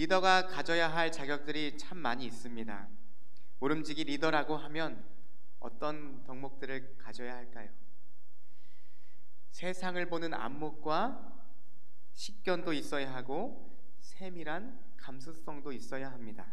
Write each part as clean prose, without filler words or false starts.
리더가 가져야 할 자격들이 참 많이 있습니다. 모름지기 리더라고 하면 어떤 덕목들을 가져야 할까요? 세상을 보는 안목과 식견도 있어야 하고 세밀한 감수성도 있어야 합니다.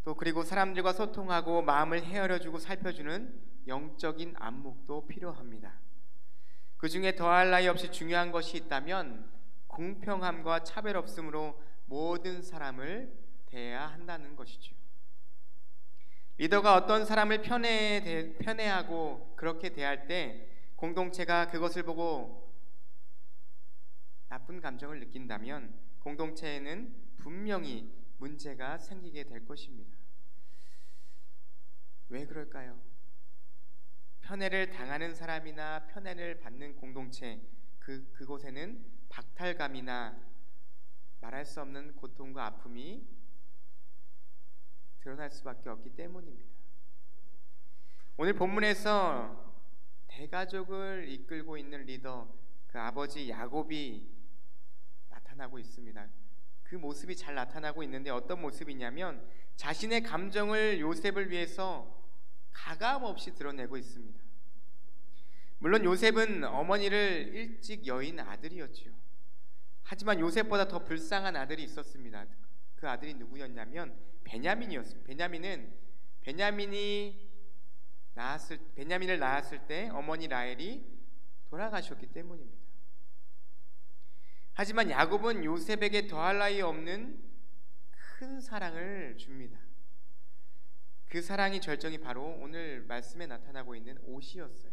또 그리고 사람들과 소통하고 마음을 헤아려주고 살펴주는 영적인 안목도 필요합니다. 그 중에 더할 나위 없이 중요한 것이 있다면 공평함과 차별 없음으로 모든 사람을 대해야 한다는 것이죠. 리더가 어떤 사람을 편애하고 그렇게 대할 때 공동체가 그것을 보고 나쁜 감정을 느낀다면 공동체에는 분명히 문제가 생기게 될 것입니다. 왜 그럴까요? 편애를 당하는 사람이나 편애를 받는 공동체, 그곳에는 박탈감이나 말할 수 없는 고통과 아픔이 드러날 수밖에 없기 때문입니다. 오늘 본문에서 대가족을 이끌고 있는 리더, 그 아버지 야곱이 나타나고 있습니다. 그 모습이 잘 나타나고 있는데 어떤 모습이냐면 자신의 감정을 요셉을 위해서 가감없이 드러내고 있습니다. 물론 요셉은 어머니를 일찍 여인 아들이었죠. 하지만 요셉보다 더 불쌍한 아들이 있었습니다. 그 아들이 누구였냐면 베냐민이었습니다. 베냐민을 낳았을 때 어머니 라헬이 돌아가셨기 때문입니다. 하지만 야곱은 요셉에게 더할 나위 없는 큰 사랑을 줍니다. 그 사랑의 절정이 바로 오늘 말씀에 나타나고 있는 옷이었어요.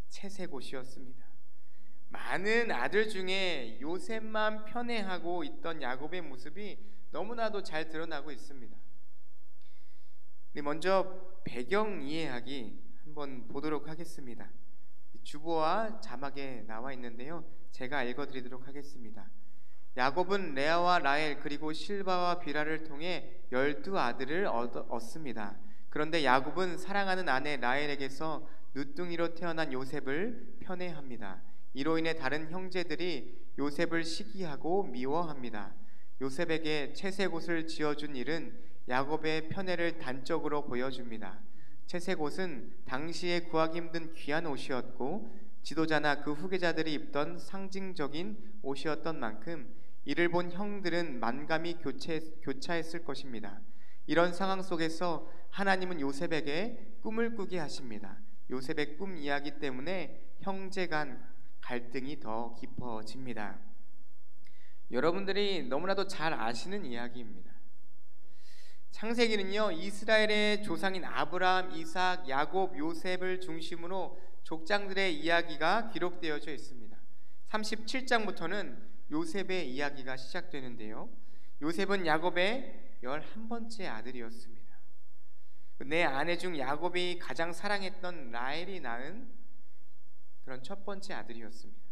채색 옷이었습니다. 많은 아들 중에 요셉만 편애하고 있던 야곱의 모습이 너무나도 잘 드러나고 있습니다. 먼저 배경 이해하기 한번 보도록 하겠습니다. 주보와 자막에 나와 있는데요, 제가 읽어드리도록 하겠습니다. 야곱은 레아와 라헬 그리고 실바와 비라를 통해 12아들을 얻습니다. 그런데 야곱은 사랑하는 아내 라헬에게서 누뚱이로 태어난 요셉을 편애합니다. 이로 인해 다른 형제들이 요셉을 시기하고 미워합니다. 요셉에게 채색 옷을 지어준 일은 야곱의 편애를 단적으로 보여줍니다. 채색 옷은 당시에 구하기 힘든 귀한 옷이었고 지도자나 그 후계자들이 입던 상징적인 옷이었던 만큼 이를 본 형들은 만감이 교차했을 것입니다. 이런 상황 속에서 하나님은 요셉에게 꿈을 꾸게 하십니다. 요셉의 꿈 이야기 때문에 형제 간 갈등이 더 깊어집니다. 여러분들이 너무나도 잘 아시는 이야기입니다. 창세기는요, 이스라엘의 조상인 아브라함, 이삭, 야곱, 요셉을 중심으로 족장들의 이야기가 기록되어져 있습니다. 37장부터는 요셉의 이야기가 시작되는데요, 요셉은 야곱의 11번째 아들이었습니다. 네 아내 중 야곱이 가장 사랑했던 라헬이 낳은 그런 첫 번째 아들이었습니다.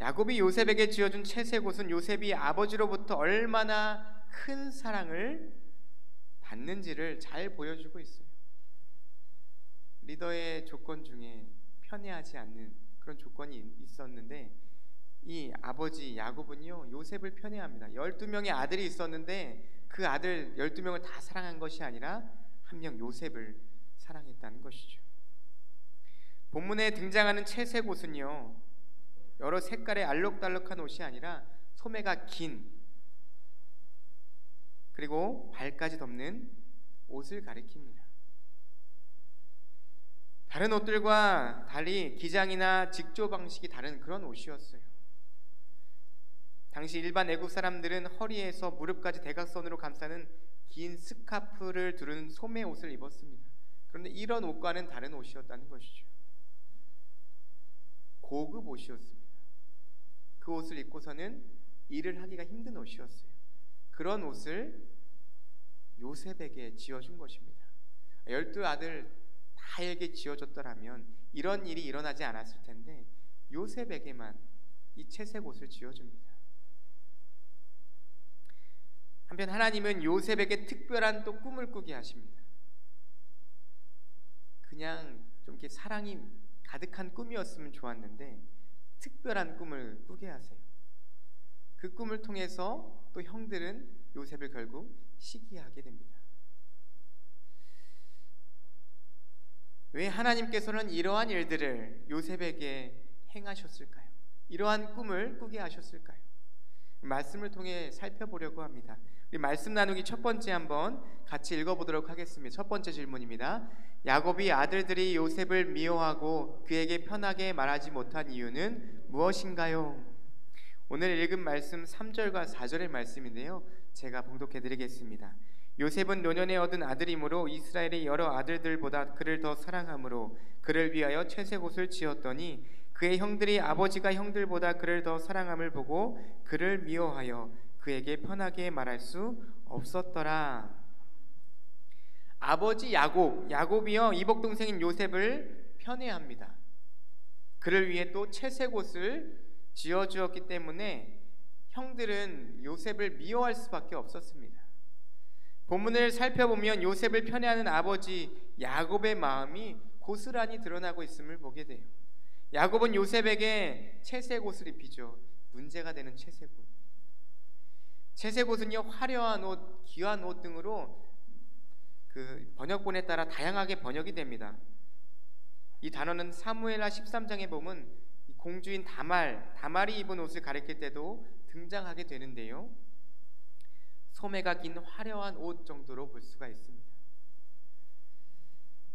야곱이 요셉에게 지어준 채색 옷은 요셉이 아버지로부터 얼마나 큰 사랑을 받는지를 잘 보여주고 있어요. 리더의 조건 중에 편애하지 않는 그런 조건이 있었는데 이 아버지 야곱은요, 요셉을 편애합니다. 12명의 아들이 있었는데 그 아들 12명을 다 사랑한 것이 아니라 한 명 요셉을 사랑했다는 것이죠. 본문에 등장하는 채색 옷은요, 여러 색깔의 알록달록한 옷이 아니라 소매가 긴 그리고 발까지 덮는 옷을 가리킵니다. 다른 옷들과 달리 기장이나 직조 방식이 다른 그런 옷이었어요. 당시 일반 애국 사람들은 허리에서 무릎까지 대각선으로 감싸는 긴 스카프를 두른 소매 옷을 입었습니다. 그런데 이런 옷과는 다른 옷이었다는 것이죠. 고급 옷이었습니다. 그 옷을 입고서는 일을 하기가 힘든 옷이었어요. 그런 옷을 요셉에게 지어준 것입니다. 12아들 다에게 지어줬더라면 이런 일이 일어나지 않았을 텐데 요셉에게만 이 채색 옷을 지어줍니다. 한편 하나님은 요셉에게 특별한 또 꿈을 꾸게 하십니다. 그냥 좀 이렇게 사랑이 가득한 꿈이었으면 좋았는데 특별한 꿈을 꾸게 하세요. 그 꿈을 통해서 또 형들은 요셉을 결국 시기하게 됩니다. 왜 하나님께서는 이러한 일들을 요셉에게 행하셨을까요? 이러한 꿈을 꾸게 하셨을까요? 말씀을 통해 살펴보려고 합니다. 우리 말씀 나누기 첫 번째 한번 같이 읽어보도록 하겠습니다. 첫 번째 질문입니다. 야곱이 아들들이 요셉을 미워하고 그에게 편하게 말하지 못한 이유는 무엇인가요? 오늘 읽은 말씀 3절과 4절의 말씀인데요, 제가 봉독해 드리겠습니다. 요셉은 노년에 얻은 아들이므로 이스라엘의 여러 아들들보다 그를 더 사랑하므로 그를 위하여 채색옷을 지었더니 그의 형들이 아버지가 형들보다 그를 더 사랑함을 보고 그를 미워하여 그에게 편하게 말할 수 없었더라. 아버지 야곱이요 이복 동생인 요셉을 편애합니다. 그를 위해 또 채색옷을 지어주었기 때문에 형들은 요셉을 미워할 수밖에 없었습니다. 본문을 살펴보면 요셉을 편애하는 아버지 야곱의 마음이 고스란히 드러나고 있음을 보게 돼요. 야곱은 요셉에게 채색옷을 입히죠. 문제가 되는 채색옷. 채색옷은요 화려한 옷, 귀한 옷 등으로 그 번역본에 따라 다양하게 번역이 됩니다. 이 단어는 사무엘하 13장에 보면 공주인 다말이 입은 옷을 가리킬 때도 등장하게 되는데요, 소매가 긴 화려한 옷 정도로 볼 수가 있습니다.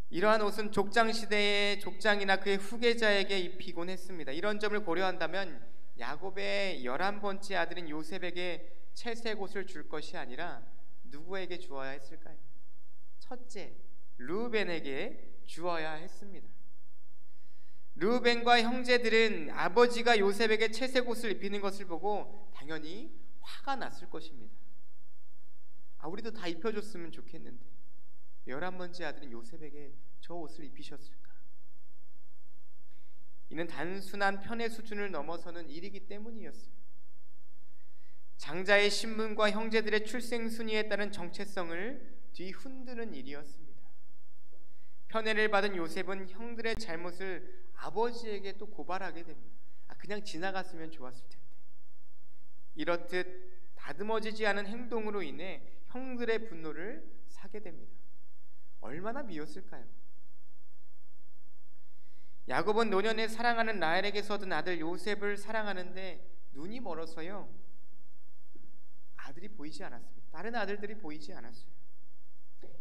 이러한 옷은 족장시대의 족장이나 그의 후계자에게 입히곤 했습니다. 이런 점을 고려한다면 야곱의 11번째 아들인 요셉에게 채색옷을 줄 것이 아니라 누구에게 주어야 했을까요? 첫째 르우벤에게 주어야 했습니다. 르우벤과 형제들은 아버지가 요셉에게 채색옷을 입히는 것을 보고 당연히 화가 났을 것입니다. 우리도 다 입혀줬으면 좋겠는데 11번째 아들인 요셉에게 저 옷을 입히셨을까? 이는 단순한 편의 수준을 넘어서는 일이기 때문이었어요. 장자의 신분과 형제들의 출생 순위에 따른 정체성을 뒤흔드는 일이었습니다. 편애를 받은 요셉은 형들의 잘못을 아버지에게 또 고발하게 됩니다. 그냥 지나갔으면 좋았을 텐데. 이렇듯 다듬어지지 않은 행동으로 인해 형들의 분노를 사게 됩니다. 얼마나 미웠을까요? 야곱은 노년에 사랑하는 라헬에게서 얻은 아들 요셉을 사랑하는데 눈이 멀어서요 아들이 보이지 않았습니다. 다른 아들들이 보이지 않았어요.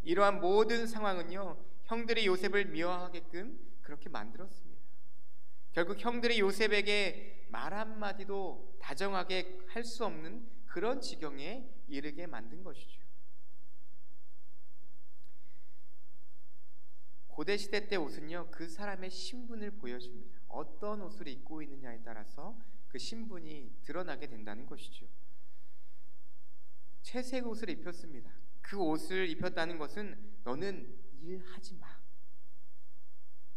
이러한 모든 상황은요 형들이 요셉을 미워하게끔 그렇게 만들었습니다. 결국 형들이 요셉에게 말 한마디도 다정하게 할 수 없는 그런 지경에 이르게 만든 것이죠. 고대 시대 때 옷은요 그 사람의 신분을 보여줍니다. 어떤 옷을 입고 있느냐에 따라서 그 신분이 드러나게 된다는 것이죠. 채색 옷을 입혔습니다. 그 옷을 입혔다는 것은 너는 일하지 마.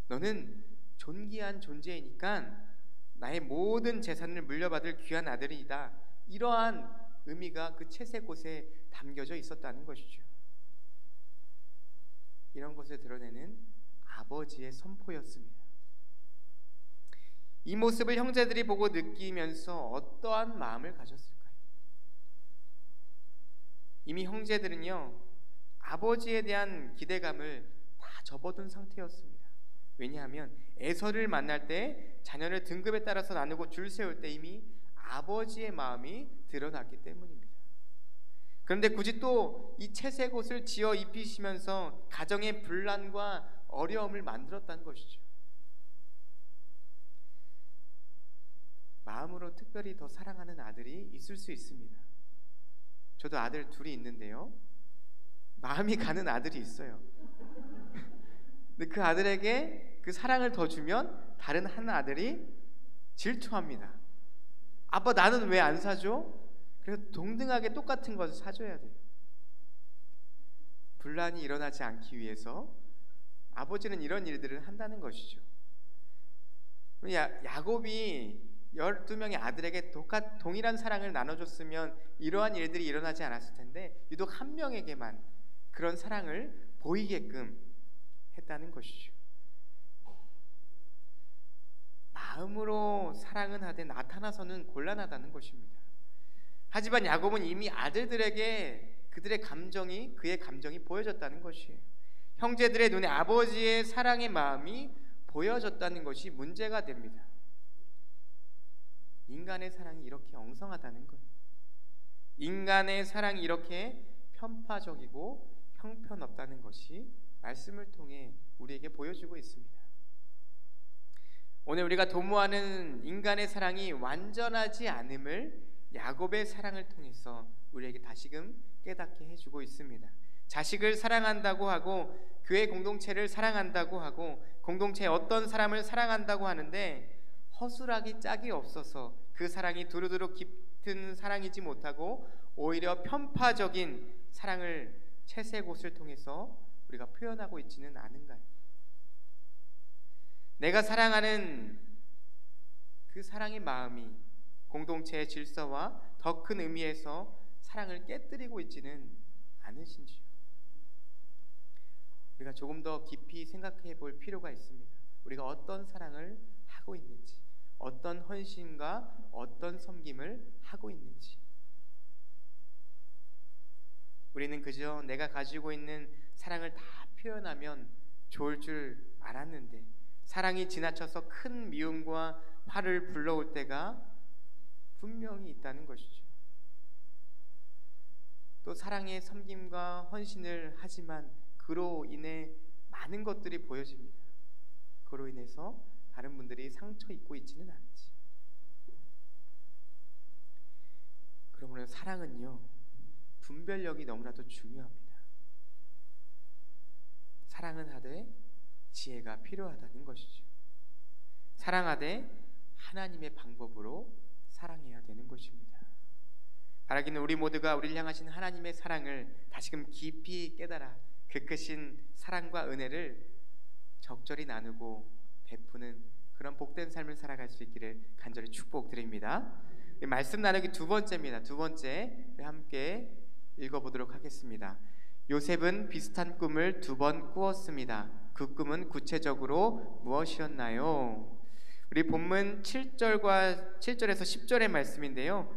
너는 존귀한 존재이니까 나의 모든 재산을 물려받을 귀한 아들이다. 이러한 의미가 그 채색 옷에 담겨져 있었다는 것이죠. 이런 것을 드러내는 아버지의 선포였습니다. 이 모습을 형제들이 보고 느끼면서 어떠한 마음을 가졌을까요? 이미 형제들은요 아버지에 대한 기대감을 다 접어둔 상태였습니다. 왜냐하면 에서를 만날 때 자녀를 등급에 따라서 나누고 줄 세울 때 이미 아버지의 마음이 드러났기 때문입니다. 그런데 굳이 또 이 채색 옷을 지어 입히시면서 가정의 분란과 어려움을 만들었다는 것이죠. 마음으로 특별히 더 사랑하는 아들이 있을 수 있습니다. 저도 아들 둘이 있는데요 마음이 가는 아들이 있어요. 근데 그 아들에게 그 사랑을 더 주면 다른 한 아들이 질투합니다. 아빠 나는 왜 안 사줘? 그래서 동등하게 똑같은 것을 사줘야 돼요. 분란이 일어나지 않기 위해서 아버지는 이런 일들을 한다는 것이죠. 야곱이 12명의 아들에게 동일한 사랑을 나눠줬으면 이러한 일들이 일어나지 않았을 텐데 유독 한 명에게만 그런 사랑을 보이게끔 했다는 것이죠. 마음으로 사랑은 하되 나타나서는 곤란하다는 것입니다. 하지만 야곱은 이미 아들들에게 그의 감정이 보여졌다는 것이에요. 형제들의 눈에 아버지의 사랑의 마음이 보여졌다는 것이 문제가 됩니다. 인간의 사랑이 이렇게 엉성하다는 거예요. 인간의 사랑이 이렇게 편파적이고 형편없다는 것이 말씀을 통해 우리에게 보여주고 있습니다. 오늘 우리가 도모하는 인간의 사랑이 완전하지 않음을 야곱의 사랑을 통해서 우리에게 다시금 깨닫게 해주고 있습니다. 자식을 사랑한다고 하고 교회 공동체를 사랑한다고 하고 공동체의 어떤 사람을 사랑한다고 하는데 허술하기 짝이 없어서 그 사랑이 두루두루 깊은 사랑이지 못하고 오히려 편파적인 사랑을 채색옷을 통해서 우리가 표현하고 있지는 않은가요? 내가 사랑하는 그 사랑의 마음이 공동체의 질서와 더 큰 의미에서 사랑을 깨뜨리고 있지는 않으신지요? 우리가 조금 더 깊이 생각해 볼 필요가 있습니다. 우리가 어떤 사랑을 하고 있는지, 어떤 헌신과 어떤 섬김을 하고 있는지. 우리는 그저 내가 가지고 있는 사랑을 다 표현하면 좋을 줄 알았는데 사랑이 지나쳐서 큰 미움과 화를 불러올 때가 분명히 있다는 것이죠. 또 사랑의 섬김과 헌신을 하지만 그로 인해 많은 것들이 보여집니다. 그로 인해서 다른 분들이 상처 입고 있지는 않지. 그러므로 사랑은요, 분별력이 너무나도 중요합니다. 사랑은 하되 지혜가 필요하다는 것이죠. 사랑하되 하나님의 방법으로 사랑해야 되는 것입니다. 바라기는 우리 모두가 우리를 향하신 하나님의 사랑을 다시금 깊이 깨달아 그 크신 사랑과 은혜를 적절히 나누고 베푸는 그런 복된 삶을 살아갈 수 있기를 간절히 축복드립니다. 말씀 나누기 두 번째입니다. 두 번째 함께 읽어보도록 하겠습니다. 요셉은 비슷한 꿈을 2번 꾸었습니다. 그 꿈은 구체적으로 무엇이었나요? 우리 본문 7절에서 10절의 말씀인데요,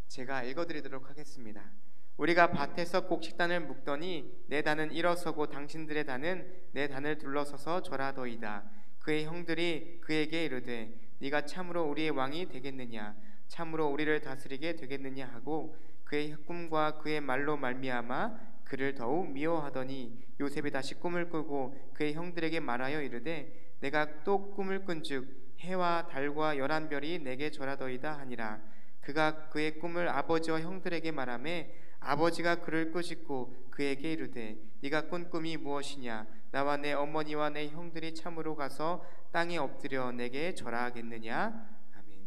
제가 읽어드리도록 하겠습니다. 우리가 밭에서 곡식단을 묶더니 내 단은 일어서고 당신들의 단은 내 단을 둘러서서 절하더이다. 그의 형들이 그에게 이르되 네가 참으로 우리의 왕이 되겠느냐, 참으로 우리를 다스리게 되겠느냐 하고 그의 꿈과 그의 말로 말미암아 그를 더욱 미워하더니 요셉이 다시 꿈을 꾸고 그의 형들에게 말하여 이르되 내가 또 꿈을 꾼즉 해와 달과 11별이 내게 절하더이다 하니라. 그가 그의 꿈을 아버지와 형들에게 말하매 아버지가 그를 꾸짖고 그에게 이르되 네가 꾼 꿈이 무엇이냐, 나와 내 어머니와 내 형들이 참으로 가서 땅에 엎드려 내게 절하겠느냐. 아멘.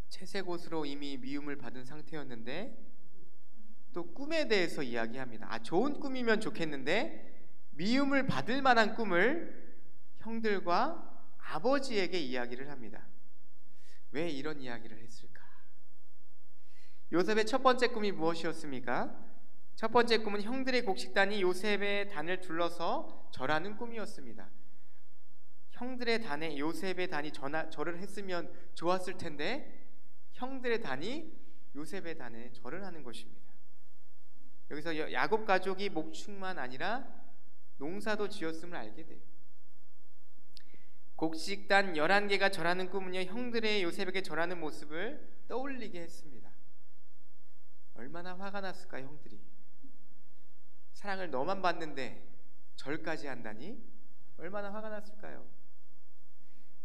채색옷으로 이미 미움을 받은 상태였는데 또 꿈에 대해서 이야기합니다. 좋은 꿈이면 좋겠는데 미움을 받을 만한 꿈을 형들과 아버지에게 이야기를 합니다. 왜 이런 이야기를 했을까? 요셉의 첫 번째 꿈이 무엇이었습니까? 첫 번째 꿈은 형들의 곡식단이 요셉의 단을 둘러서 절하는 꿈이었습니다. 형들의 단에 요셉의 단이 절을 했으면 좋았을 텐데 형들의 단이 요셉의 단에 절을 하는 것입니다. 여기서 야곱 가족이 목축만 아니라 농사도 지었음을 알게 돼요. 곡식단 11개가 절하는 꿈은요, 형들의 요셉에게 절하는 모습을 떠올리게 했습니다. 얼마나 화가 났을까, 형들이. 사랑을 너만 받는데 절까지 한다니 얼마나 화가 났을까요?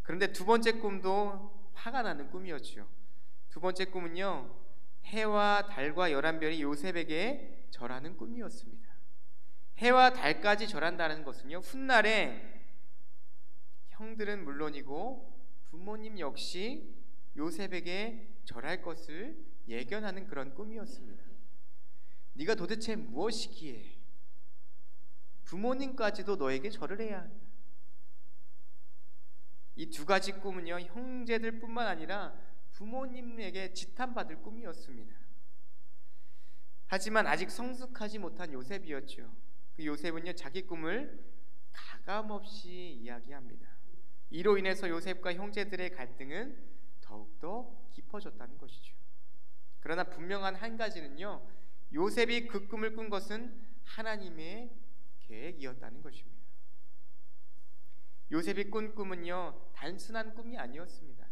그런데 두 번째 꿈도 화가 나는 꿈이었죠. 두 번째 꿈은요, 해와 달과 11별이 요셉에게 절하는 꿈이었습니다. 해와 달까지 절한다는 것은요, 훗날에 형들은 물론이고 부모님 역시 요셉에게 절할 것을 예견하는 그런 꿈이었습니다. 네가 도대체 무엇이기에 부모님까지도 너에게 절을 해야 한다. 이 두 가지 꿈은요, 형제들뿐만 아니라 부모님에게 지탄받을 꿈이었습니다. 하지만 아직 성숙하지 못한 요셉이었죠. 그 요셉은요, 자기 꿈을 가감없이 이야기합니다. 이로 인해서 요셉과 형제들의 갈등은 더욱더 깊어졌다는 것이죠. 그러나 분명한 한 가지는요, 요셉이 그 꿈을 꾼 것은 하나님의 계획이었다는 것입니다. 요셉이 꾼 꿈은요, 단순한 꿈이 아니었습니다.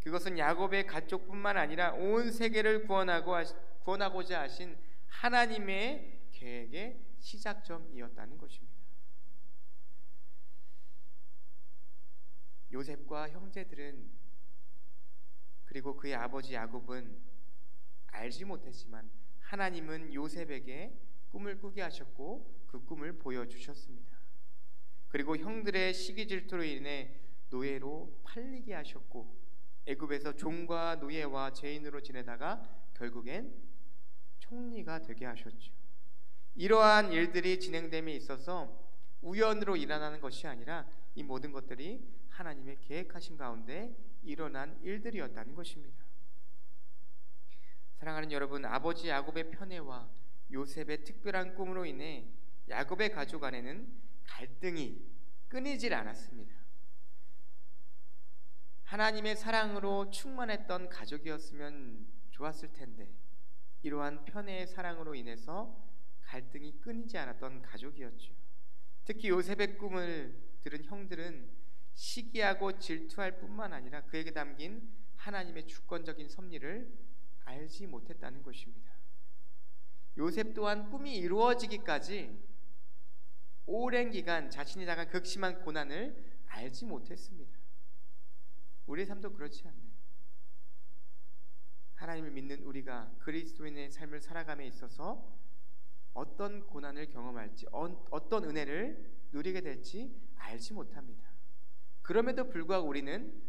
그것은 야곱의 가족뿐만 아니라 온 세계를 구원하고자 하신 하나님의 계획의 시작점이었다는 것입니다. 요셉과 형제들은, 그리고 그의 아버지 야곱은 알지 못했지만 하나님은 요셉에게 꿈을 꾸게 하셨고 그 꿈을 보여주셨습니다. 그리고 형들의 시기 질투로 인해 노예로 팔리게 하셨고 애굽에서 종과 노예와 죄인으로 지내다가 결국엔 총리가 되게 하셨죠. 이러한 일들이 진행됨에 있어서 우연으로 일어나는 것이 아니라 이 모든 것들이 하나님의 계획하신 가운데 일어난 일들이었다는 것입니다. 사랑하는 여러분, 아버지 야곱의 편애와 요셉의 특별한 꿈으로 인해 야곱의 가족 안에는 갈등이 끊이질 않았습니다. 하나님의 사랑으로 충만했던 가족이었으면 좋았을 텐데 이러한 편애의 사랑으로 인해서 갈등이 끊이지 않았던 가족이었죠. 특히 요셉의 꿈을 들은 형들은 시기하고 질투할 뿐만 아니라 그에게 담긴 하나님의 주권적인 섭리를 알지 못했다는 것입니다. 요셉 또한 꿈이 이루어지기까지 오랜 기간 자신이 당한 극심한 고난을 알지 못했습니다. 우리의 삶도 그렇지 않나요? 하나님을 믿는 우리가 그리스도인의 삶을 살아감에 있어서 어떤 고난을 경험할지, 어떤 은혜를 누리게 될지 알지 못합니다. 그럼에도 불구하고 우리는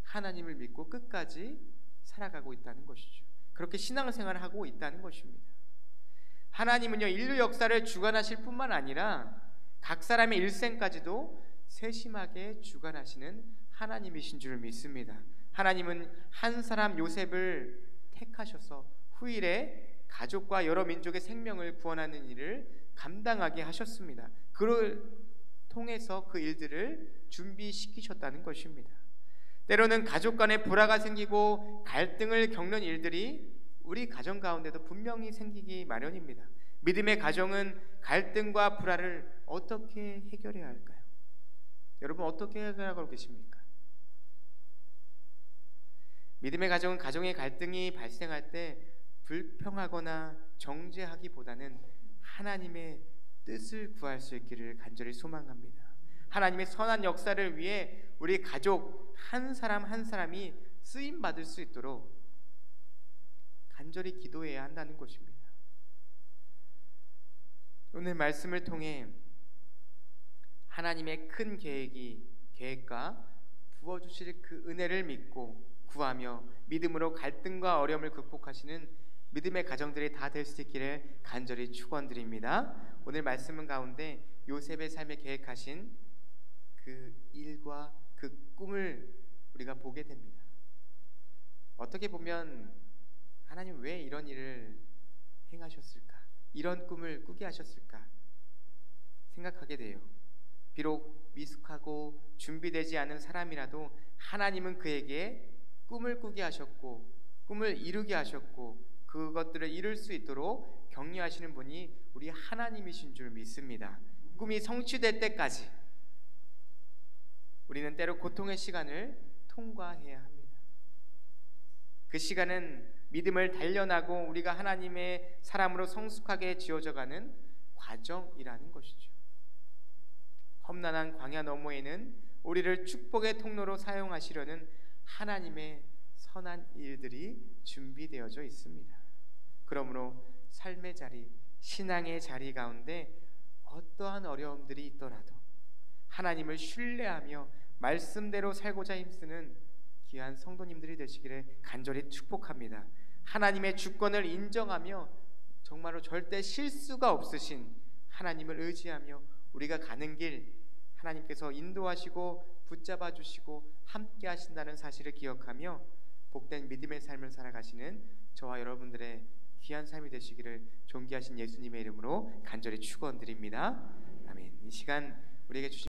하나님을 믿고 끝까지 살아가고 있다는 것이죠. 그렇게 신앙생활을 하고 있다는 것입니다. 하나님은요, 인류 역사를 주관하실 뿐만 아니라 각 사람의 일생까지도 세심하게 주관하시는 하나님이신 줄 믿습니다. 하나님은 한 사람 요셉을 택하셔서 후일에 가족과 여러 민족의 생명을 구원하는 일을 감당하게 하셨습니다. 그를 통해서 그 일들을 준비시키셨다는 것입니다. 때로는 가족 간에 불화가 생기고 갈등을 겪는 일들이 우리 가정 가운데도 분명히 생기기 마련입니다. 믿음의 가정은 갈등과 불화를 어떻게 해결해야 할까요? 여러분, 어떻게 해결하고 계십니까? 믿음의 가정은 가정의 갈등이 발생할 때 불평하거나 정죄하기보다는 하나님의 뜻을 구할 수 있기를 간절히 소망합니다. 하나님의 선한 역사를 위해 우리 가족 한 사람 한 사람이 쓰임 받을 수 있도록 간절히 기도해야 한다는 것입니다. 오늘 말씀을 통해 하나님의 큰 계획과 부어주실 그 은혜를 믿고 구하며 믿음으로 갈등과 어려움을 극복하시는 믿음의 가정들이 다 될 수 있기를 간절히 축원드립니다. 오늘 말씀은 가운데 요셉의 삶에 계획하신 그 일과 그 꿈을 우리가 보게 됩니다. 어떻게 보면 하나님 왜 이런 일을 행하셨을까? 이런 꿈을 꾸게 하셨을까? 생각하게 돼요. 비록 미숙하고 준비되지 않은 사람이라도 하나님은 그에게 꿈을 꾸게 하셨고 꿈을 이루게 하셨고 그것들을 이룰 수 있도록 격려하시는 분이 우리 하나님이신 줄 믿습니다. 꿈이 성취될 때까지 우리는 때로 고통의 시간을 통과해야 합니다. 그 시간은 믿음을 단련하고 우리가 하나님의 사람으로 성숙하게 지어져가는 과정이라는 것이죠. 험난한 광야 너머에는 우리를 축복의 통로로 사용하시려는 하나님의 선한 일들이 준비되어져 있습니다. 그러므로 삶의 자리, 신앙의 자리 가운데 어떠한 어려움들이 있더라도 하나님을 신뢰하며 말씀대로 살고자 힘쓰는 귀한 성도님들이 되시기를 간절히 축복합니다. 하나님의 주권을 인정하며 정말로 절대 실수가 없으신 하나님을 의지하며 우리가 가는 길 하나님께서 인도하시고 붙잡아 주시고 함께 하신다는 사실을 기억하며 복된 믿음의 삶을 살아가시는 저와 여러분들의 귀한 삶이 되시기를 존귀하신 예수님의 이름으로 간절히 축원드립니다. 아멘. 이 시간 우리에게 주신